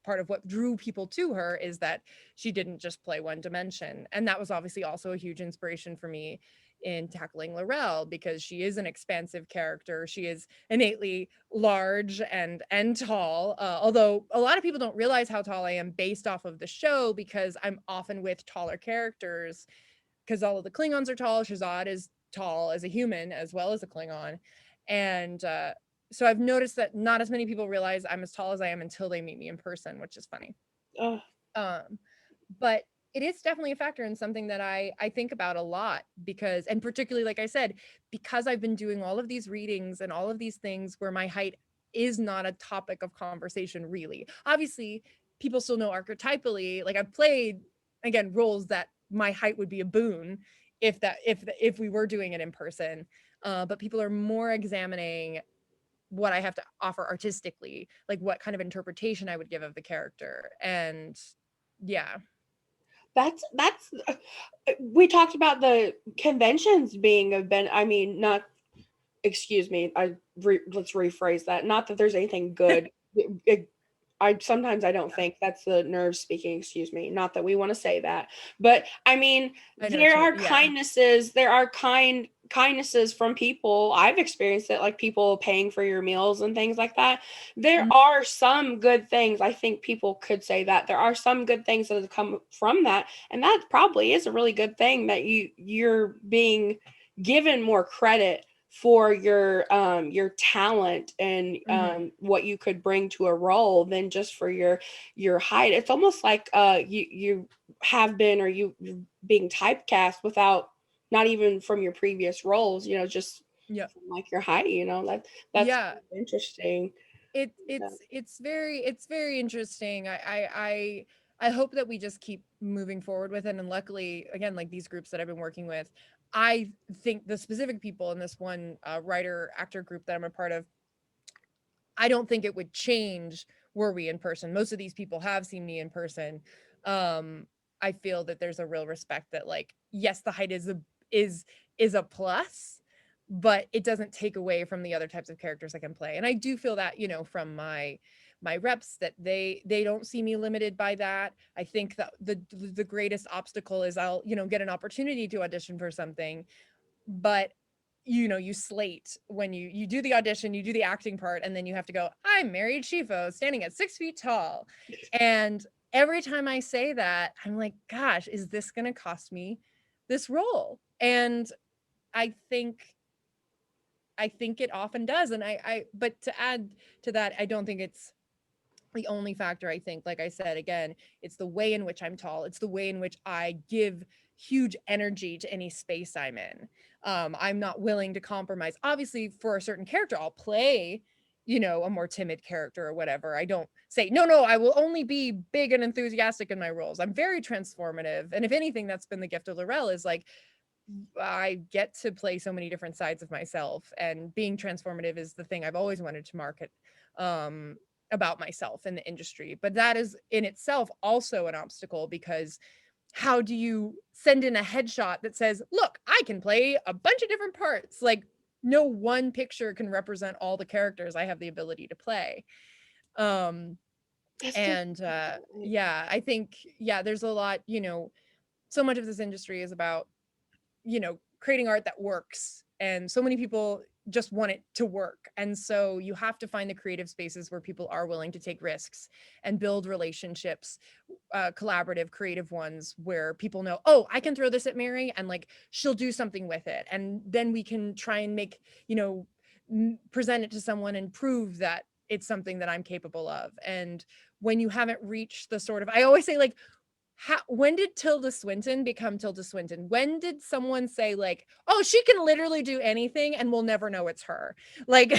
part of what drew people to her is that she didn't just play one dimension. And that was obviously also a huge inspiration for me in tackling Laurel, because she is an expansive character. She is innately large and tall, although a lot of people don't realize how tall I am based off of the show, because I'm often with taller characters, because all of the Klingons are tall. Shazad is tall as a human as well as a Klingon. And so I've noticed that not as many people realize I'm as tall as I am until they meet me in person, which is funny.
Uh,
But it is definitely a factor, and something that I think about a lot, because, and particularly, like I said, because I've been doing all of these readings and all of these things where my height is not a topic of conversation, really. Obviously, people still know archetypally, like I've played, again, roles that my height would be a boon if we were doing it in person. But people are more examining what I have to offer artistically, like what kind of interpretation I would give of the character. And yeah.
that's we talked about the conventions being a I mean, not, excuse me, let's rephrase that. Not that there's anything good. I sometimes I don't think that's the nerves speaking, excuse me. Not that we want to say that. But I mean,
I know
there
too.
are
Yeah.
kindnesses, there are kindnesses from people. I've experienced it, like people paying for your meals and things like that. There
Mhm.
are some good things. I think people could say that. There are some good things that have come from that. And that probably is a really good thing, that you're being given more credit for your talent and what you could bring to a role than just for your height. It's almost like you have been, or you're being typecast without, not even from your previous roles, just
Yeah.
from like your height, that's
Yeah.
interesting. Yeah.
It's very interesting. I hope that we just keep moving forward with it. And luckily, again, like these groups that I've been working with, I think the specific people in this one writer actor group that I'm a part of, I don't think it would change were we in person. Most of these people have seen me in person. I feel that there's a real respect that, like, yes, the height is is a plus, but it doesn't take away from the other types of characters I can play. And I do feel that, from my reps, that they don't see me limited by that. I think that the greatest obstacle is I'll, get an opportunity to audition for something, but you slate when you do the audition, you do the acting part, and then you have to go, I'm Mary Chieffo, standing at 6 feet tall. And every time I say that, I'm like, gosh, is this gonna cost me this role? And I think it often does. And I but to add to that, I don't think it's the only factor. I think, like I said, again, it's the way in which I'm tall. It's the way in which I give huge energy to any space I'm in. I'm not willing to compromise. Obviously, for a certain character, I'll play, a more timid character or whatever. I don't say, no, I will only be big and enthusiastic in my roles. I'm very transformative. And if anything, that's been the gift of Laurel, is like, I get to play so many different sides of myself, and being transformative is the thing I've always wanted to market about myself in the industry. But that is in itself also an obstacle, because how do you send in a headshot that says, look, I can play a bunch of different parts? Like, no one picture can represent all the characters I have the ability to play.
That's
And
different.
yeah, I think, yeah, there's a lot, so much of this industry is about, creating art that works. And so many people just want it to work. And so you have to find the creative spaces where people are willing to take risks and build relationships, collaborative, creative ones, where people know, oh, I can throw this at Mary and, like, she'll do something with it. And then we can try and make, present it to someone and prove that it's something that I'm capable of. And when you haven't reached the sort of, I always say, like, when did Tilda Swinton become Tilda Swinton? When did someone say, like, oh, she can literally do anything and we'll never know it's her? Like,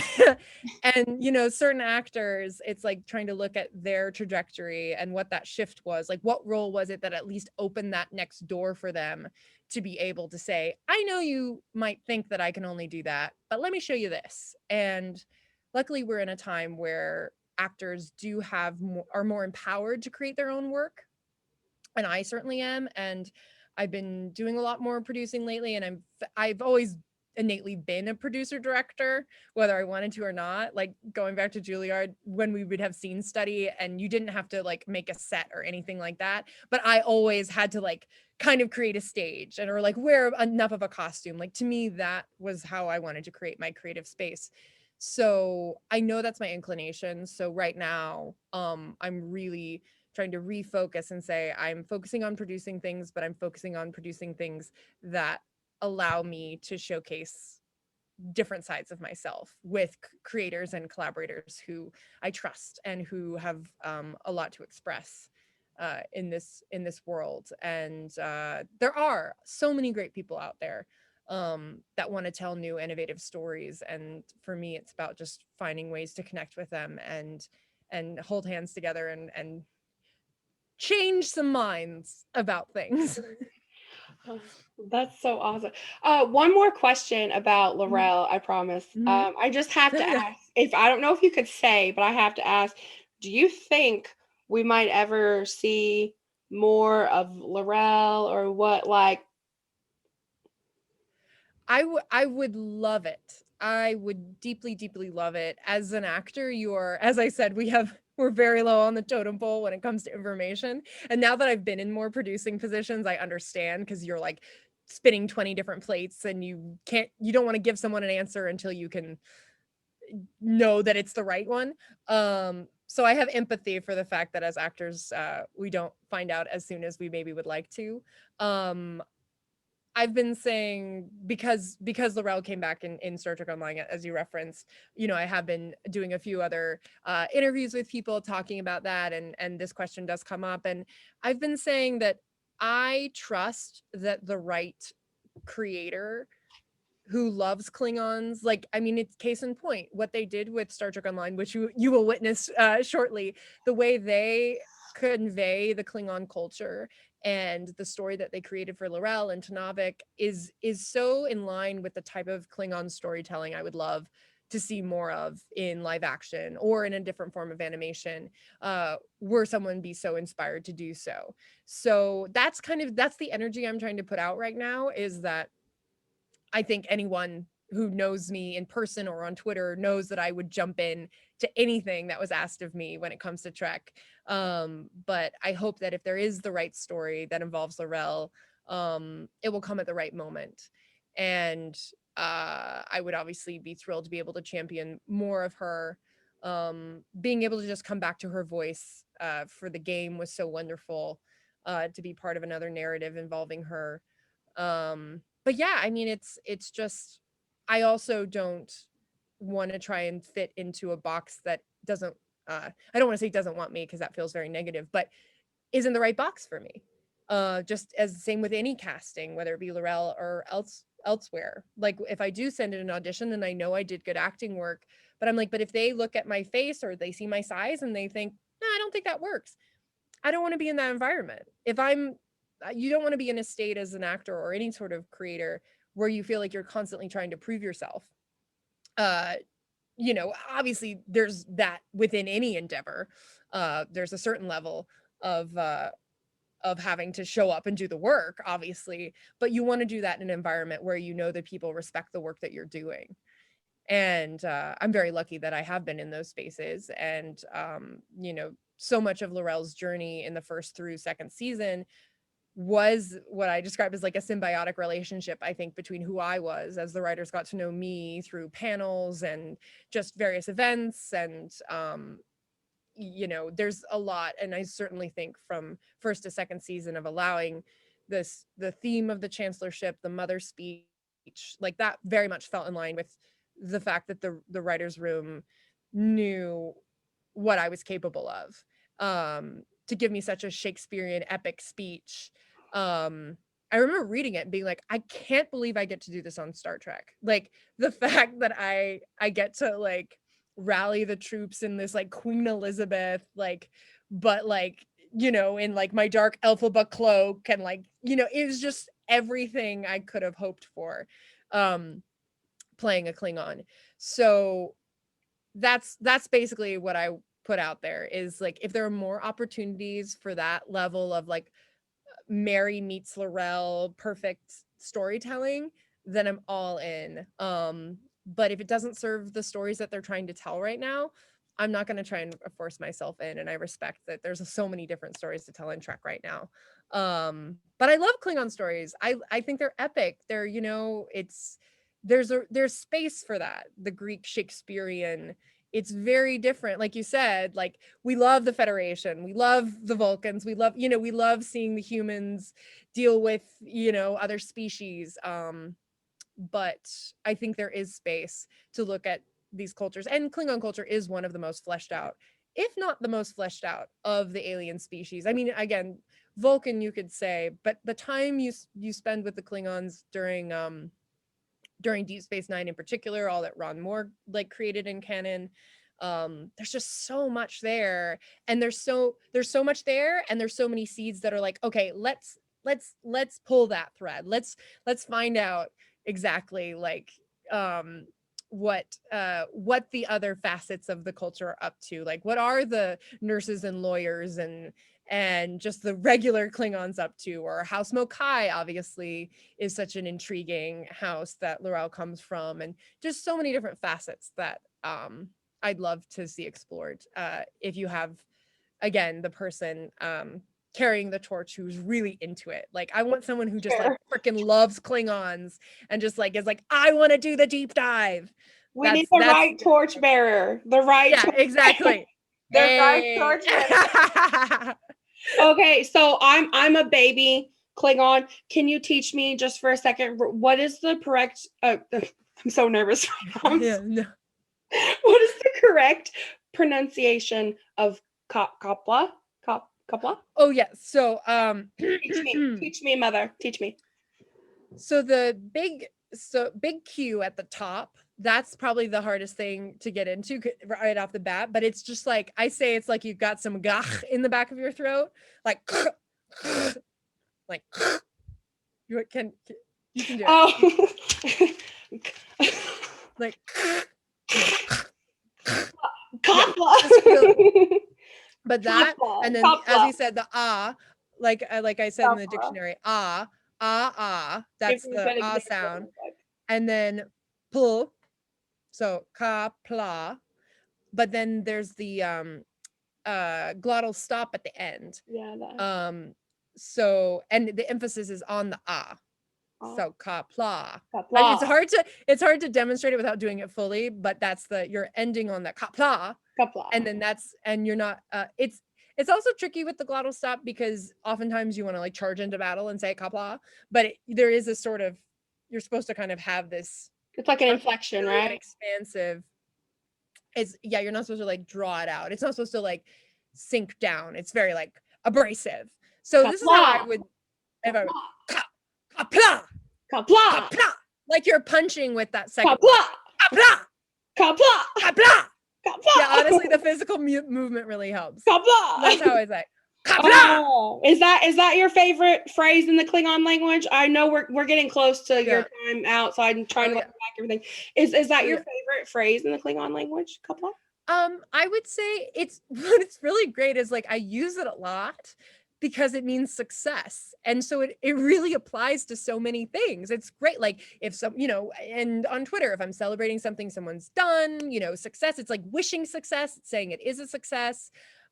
and, certain actors, it's like trying to look at their trajectory and what that shift was. Like, what role was it that at least opened that next door for them to be able to say, I know you might think that I can only do that, but let me show you this. And luckily, we're in a time where actors are more empowered to create their own work, and I certainly am. And I've been doing a lot more producing lately, and I've always innately been a producer director, whether I wanted to or not. Like going back to Julliard, when we would have scene study and you didn't have to like make a set or anything like that, but I always had to like kind of create a stage and or like wear enough of a costume. Like to me, that was how I wanted to create my creative space. So I know that's my inclination. So right now, I'm really trying to refocus and say I'm focusing on producing things, but I'm focusing on producing things that allow me to showcase different sides of myself with creators and collaborators who I trust and who have a lot to express in this world. And there are so many great people out there that want to tell new innovative stories. And for me, it's about just finding ways to connect with them and hold hands together and change some minds about things.
Oh, that's so awesome. One more question about
Mhm.
Laurel, I promise.
Mhm.
I just have to ask, if I don't know if you could say, but I have to ask, do you think we might ever see more of Laurel or what? Like,
I would love it. I would deeply, deeply love it. As an actor, you're, as I said, we're very low on the totem pole when it comes to information. And now that I've been in more producing positions, I understand because you're like spinning 20 different plates and you don't want to give someone an answer until you can know that it's the right one. So I have empathy for the fact that as actors, we don't find out as soon as we maybe would like to. Um, I've been saying because Laurel came back in Star Trek Online, as you referenced, you know, I have been doing a few other interviews with people talking about that, and this question does come up, and I've been saying that I trust that the right creator who loves Klingons, like, I mean, it's case in point what they did with Star Trek Online, which you will witness shortly, the way they convey the Klingon culture and the story that they created for Laurel and Tanavik is so in line with the type of Klingon storytelling I would love to see more of in live action or in a different form of animation, were someone be so inspired to do so. So that's the energy I'm trying to put out right now, is that I think anyone who knows me in person or on Twitter knows that I would jump in to anything that was asked of me when it comes to Trek. But I hope that if there is the right story that involves Laurel, it will come at the right moment. And I would obviously be thrilled to be able to champion more of her. Being able to just come back to her voice for the game was so wonderful, to be part of another narrative involving her. But yeah, I mean, it's just, I also don't want to try and fit into a box that doesn't I don't want to say doesn't want me because that feels very negative, but isn't the right box for me. Just as the same with any casting, whether it be Laurel or elsewhere. Like if I do send in an audition and I know I did good acting work, but I'm like, but if they look at my face or they see my size and they think, no, I don't think that works, I don't want to be in that environment. If I'm, you don't want to be in a state as an actor or any sort of creator where you feel like you're constantly trying to prove yourself. Uh, you know, obviously there's that within any endeavor. There's a certain level of having to show up and do the work, obviously, but you want to do that in an environment where you know that people respect the work that you're doing. And I'm very lucky that I have been in those spaces. And you know, so much of Laurel's journey in the first through second season was what I described as like a symbiotic relationship, I think, between who I was as the writers got to know me through panels and just various events. And you know, there's a lot, and I certainly think from first to second season of allowing the theme of the chancellorship, the mother speech, like that very much felt in line with the fact that the writers room knew what I was capable of, to give me such a Shakespearean epic speech. I remember reading it and being like, I can't believe I get to do this on Star Trek. Like the fact that I get to like rally the troops in this like Queen Elizabeth, like, but like, you know, in like my dark Elphaba cloak, and like, you know, it was just everything I could have hoped for, um playing a Klingon. So that's basically what I put out there, is like if there are more opportunities for that level of like Mary meets Laurel perfect storytelling, then I'm all in. But if it doesn't serve the stories that they're trying to tell right now, I'm not going to try and force myself in. And I respect that there's so many different stories to tell in Trek right now. But I love Klingon stories. I think they're epic. They're, you know, there's space for that. The Greek Shakespearean, it's very different. Like you said, like we love the Federation, we love the Vulcans, we love, you know, we love seeing the humans deal with, you know, other species. But I think there is space to look at these cultures, and Klingon culture is one of the most fleshed out, if not the most fleshed out of the alien species. I mean, again, Vulcan you could say, but the time you spend with the Klingons during Deep Space Nine in particular, all that Ron Moore like created in canon, there's just so much there, and there's so much there, and there's so many seeds that are like, okay, let's pull that thread, let's find out exactly like what the other facets of the culture are up to, like what are the nurses and lawyers and just the regular Klingons up to, or House Mokai obviously is such an intriguing house that Laurel comes from, and just so many different facets that I'd love to see explored. If you have, again, the person carrying the torch who's really into it. Like I want someone who just like freaking loves Klingons and just like is like, I want to do the deep dive.
We need the right torch bearer. The right.
Yeah, exactly.
The right torch bearer. Okay, so I'm a baby Klingon. Can you teach me just for a second what is the correct? I'm so nervous.
Yeah, no.
What is the correct pronunciation of Kapla? Kapla?
Oh yeah. So
teach me, mother. Teach me.
So the big Q at the top, that's probably the hardest thing to get into right off the bat, but it's just like, I say it's like you've got some gach in the back of your throat, like like you can do it.
Oh.
Like
Kapla.
But that, and then as you said, the like I said in the dictionary, that's the sound. And then pl, so ka pla, but then there's the glottal stop at the end.
Yeah, that.
So, and the emphasis is on the so ka pla. It's hard to demonstrate it without doing it fully, but that's you're ending on the ka pla. And then and you're not it's also tricky with the glottal stop, because oftentimes you want to like charge into battle and say kapla, but there is a sort of, you're supposed to kind of have this,
it's like an inflection, right?
Expansive. Yeah, you're not supposed to like draw it out. It's not supposed to like sink down. It's very like abrasive. So kapla. This is how I would, if I would, kapla, kapla, kapla, like you're punching with that second
kapla,
kapla,
kapla,
kapla. Yeah, honestly, the physical movement really helps.
Kapla.
That's how I say.
Oh, is that your favorite phrase in the Klingon language? I know we're getting close to your time out, so I'm trying to look back everything. Is that your favorite phrase in the Klingon language? Kapla?
I would say what's really great is like I use it a lot because it means success. And so it really applies to so many things. It's great. Like if some, you know, and on Twitter, if I'm celebrating something someone's done, you know, success, it's like wishing success, it's saying it is a success.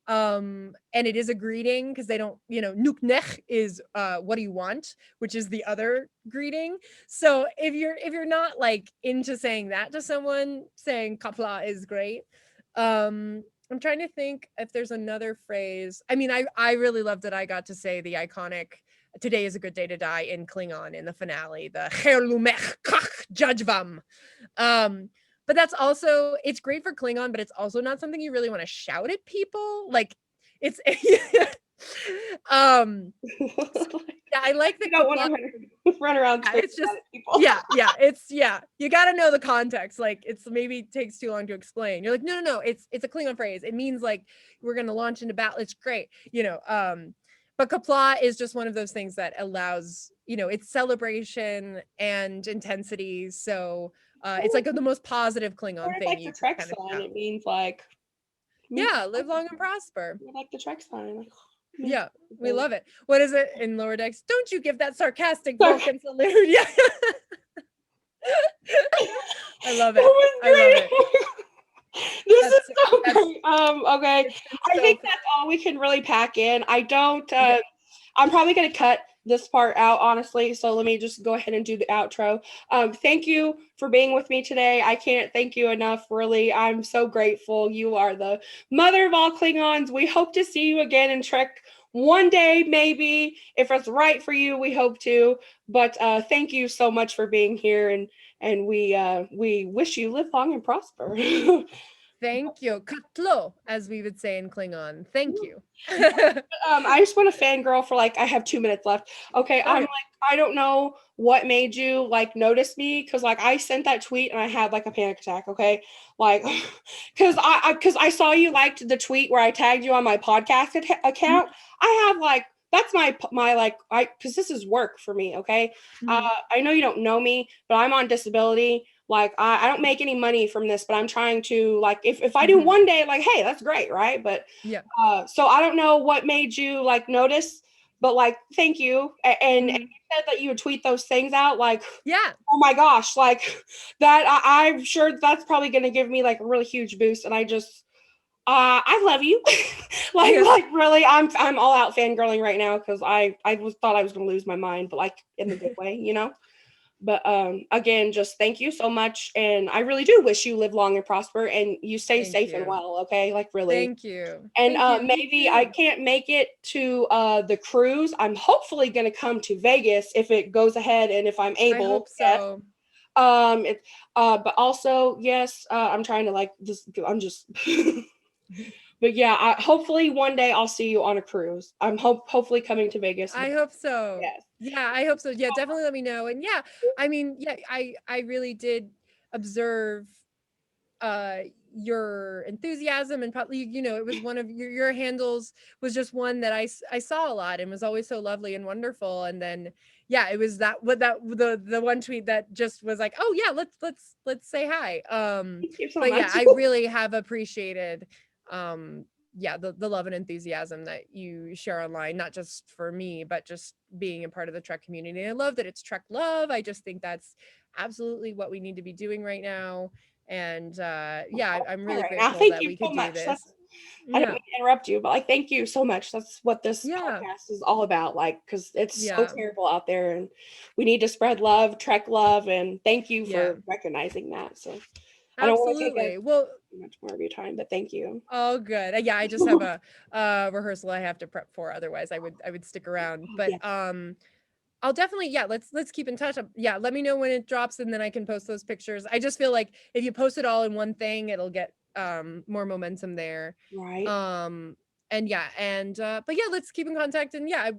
And it is a greeting, because they don't, you know, nuknech is what do you want, which is the other greeting. So if you're not like into saying that to someone, saying kapla is great. I'm trying to think if there's another phrase. I mean, I really loved that I got to say the iconic "Today is a good day to die" in Klingon in the finale, the "Herlumech kach judgevam." But that's also, it's great for Klingon, but it's also not something you really want to shout at people. Like it's yeah, I like that.
You don't want to run around.
It's just people. yeah, you got to know the context. Like it's maybe takes too long to explain. You're like, no, it's a Klingon phrase. It means like we're gonna launch into battle. It's great, you know. But kapla is just one of those things that allows, you know, it's celebration and intensity. So it's like the most positive Klingon thing.
Like the Trek sign, it means like,
yeah, live long and prosper.
Like the Trek sign, like.
Yeah, we love it. What is it in Lower Decks? Don't you give that sarcastic Vulcan salute. Yeah. I love
That
it.
was
I love it.
great. This is so
That's
great. Okay.
it's been
I
so
think
fun.
that's all we can really pack in. I don't
Okay.
I'm probably gonna cut this part out, honestly. So let me just go ahead and do the outro. Thank you for being with me today. I can't thank you enough, really. I'm so grateful. You are the mother of all Klingons. We hope to see you again in Trek one day, maybe. If it's right for you, we hope to. But thank you so much for being here, and we wish you live long and prosper.
Thank you. Katlo, as we would say in Klingon. Thank you.
I just want to fangirl for like I have 2 minutes left. Okay, I'm
Okay.
like I don't know what made you like notice me because like I sent that tweet and I had like a panic attack. Okay, like because I saw you liked the tweet where I tagged you on my podcast account. I have like that's my like I because this is work for me. Okay,
Mhm.
I know you don't know me, but I'm on disability. Like I don't make any money from this, but I'm trying to like if I do
Mhm.
one day, like hey, that's great, right? But
Yeah.
so I don't know what made you like notice, but like thank you. And you
Mhm.
said that you would tweet those things out. Like,
Yeah.
oh my gosh, like that. I'm sure that's probably going to give me like a really huge boost. And I just, I love you.
Yeah.
like really, I'm all out fangirling right now because I was thought I was going to lose my mind, but like in the good way, you know. But again, just thank you so much, and I really do wish you live long and prosper, and you stay
Thank
safe and
you.
well. Okay, like really.
Thank you.
And
Thank you. You
maybe I
too.
can't make it to the cruise. I'm hopefully going to come to Vegas if it goes ahead and if I'm
I
able.
hope
Yes.
so.
It, but also, yes, I'm trying to like just, I'm just, but yeah, hopefully one day I'll see you on a cruise. I'm hopefully coming to Vegas.
I hope so.
Yes.
Yeah, I hope so. Yeah, definitely let me know. And yeah, I mean, yeah, I really did observe uh your enthusiasm and probably it was one of your handles was just one that I saw a lot and was always so lovely and wonderful. And then yeah, it was that the one tweet that just was like, oh yeah, let's say hi.
Thank you so
But yeah,
much.
I really have appreciated yeah, the love and enthusiasm that you share online, not just for me but just being a part of the Trek community. I love that it's TREKLove. I just think that's absolutely what we need to be doing right now. And yeah, I'm
All
really
right. Now,
grateful
thank
that
you
we
so
could do
much. That's
this.
I don't
Yeah.
mean to interrupt you, but like, thank you so much. That's what this
Yeah.
podcast is all about. Like, because it's so
Yeah.
terrible out there, and we need to spread love, trek love, and thank you
Yeah.
for recognizing that. So, I don't want to take up
Absolutely. Well,
too much more of your time, but thank you.
oh good. Yeah, I just have a rehearsal I have to prep for, otherwise I would stick around. But
Yeah,
I'll definitely, yeah, let's keep in touch. Yeah, let me know when it drops and then I can post those pictures. I just feel like if you post it all in one thing, it'll get more momentum there.
right.
Um and yeah, and but yeah, let's keep in contact and yeah,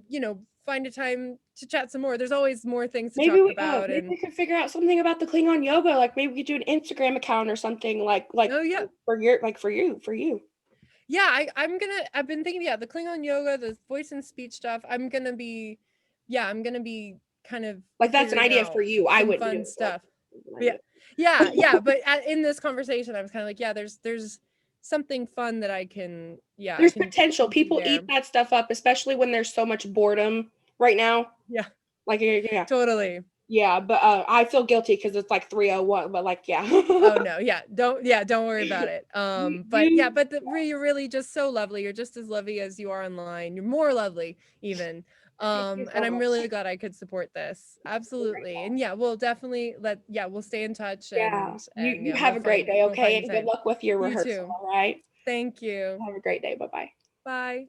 find a time to chat some more. There's always more things to talk about.
Maybe
And
we could figure out something about the Klingon yoga. Like, maybe we could do an Instagram account or something. Like
oh yeah.
for your like for you.
Yeah, I've been thinking, yeah, the Klingon yoga, the voice and speech stuff. I'm gonna be kind of
Like, that's an
figuring
idea for
out
you. I
some
wouldn't do
fun
it. But, like,
stuff.
it's an
But yeah,
idea.
yeah, but in this conversation I was kind of like, yeah, there's something fun that I
There's
can
potential.
do
People eat
there.
that stuff up, especially when there's so much boredom right now.
Yeah,
Like, yeah,
totally.
yeah. But I feel guilty because it's like 3:01. But like, yeah,
Oh no, don't worry about it. But yeah,
you
but you're really just so lovely. You're just as lovely as you are online. You're more lovely even.
thank you
And
so
I'm
much.
really glad I could support this.
You're great.
Absolutely. And yeah, we'll stay in touch.
Yeah,
And
you
yeah,
have a great day.
we'll
Okay,
find the
and good
time.
luck with your
You
rehearsal.
too.
All right.
Thank you.
Have a great day. Bye bye.
Bye.